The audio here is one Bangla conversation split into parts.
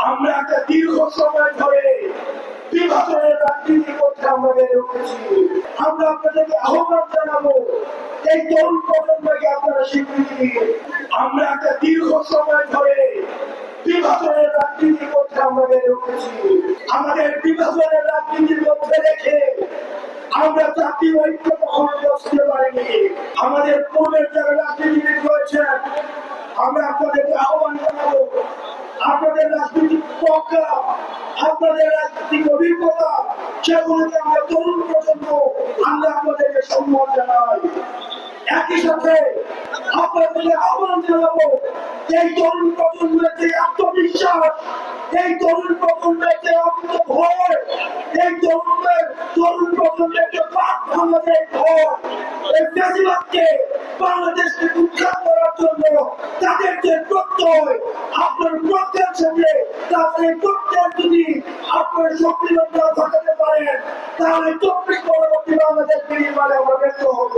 আমরা একটা দীর্ঘ সময় ধরে বিভাজনের রাজনীতি করতে আমরা বেড়ে উঠেছি। আমরা আপনাদেরকে আহ্বান জানাবো, এই তরুণ প্রজন্মকে আপনারা স্বীকৃতি দিন। আমরা একটা দীর্ঘ সময় ধরে বিভাজনের রাজনীতি করতে আমরা বেড়ে উঠেছি। আমাদের বিভাজনের রাজনীতির মধ্যে রেখে আমরা জাতীয় ঐক্য কখনো বসতে পারিনি। আমাদের পূর্বের যারা রাজনীতিবিদ রয়েছেন, আমরা আপনাদেরকে আহ্বান জানাবো, আপনাদের রাজনৈতিক প্রজ্ঞা, আপনাদের রাজনৈতিক অভিজ্ঞতা, সেগুলোকে আমরা তরুণ প্রজন্ম আমরা আপনাদেরকে সম্মান জানাই। একই সাথে আপনাদেরকে আহ্বান জানাবো, এই তরুণ প্রজন্মের যে আত্মবিশ্বাস, এই তরুণ প্রজন্মের যে আত্মভয়, এই তরুণ প্রজন্মের যে বাংলাদেশ ভয়, এই বেশিরভাগকে বাংলাদেশ থেকে উদ্ধার করার জন্য তাদের যে প্রত্যয়, আপনার প্রত্যয়ের সঙ্গে তাদের প্রত্যয় যদি আপনার সক্রিয়তা ঘটাতে পারেন, তাহলে 24 পরবর্তী বাংলাদেশ নির্মাণে আমরা ব্যর্থ হব।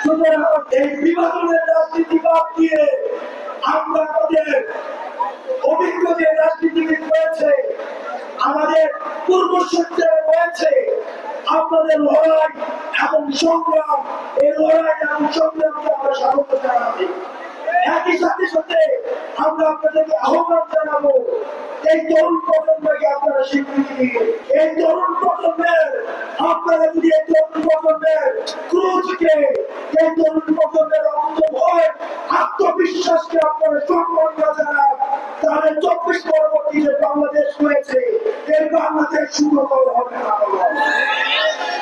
সুতরাং এই বিভাজনের রাজনীতি বাদ দিয়ে আমরা আমাদের অভিজ্ঞ যে রাজনীতিবিদ রয়েছে, আমাদের পূর্বসূত্রে রয়েছে, আপনাদের লড়াই এবং সংগ্রাম, এই লড়াই এবং সংগ্রামকে আমরা স্বাগত জানাই। একই সাথে সাথে আমরা আপনাদেরকে আহ্বান জানাবো, এই তরুণ প্রজন্মকে আপনারা স্বীকৃতি দিন। এই তরুণ প্রজন্মের আপনারা যদি এই তরুণ প্রজন্মের ক্রোধকে, এই তরুণ প্রজন্মের অন্তর্ভয় আত্মবিশ্বাসকে আপনারা সম্মান না জানান, তাহলে 24 পরবর্তী যে বাংলাদেশ রয়েছে, এই বাংলাদেশ সুন্দর হবে না।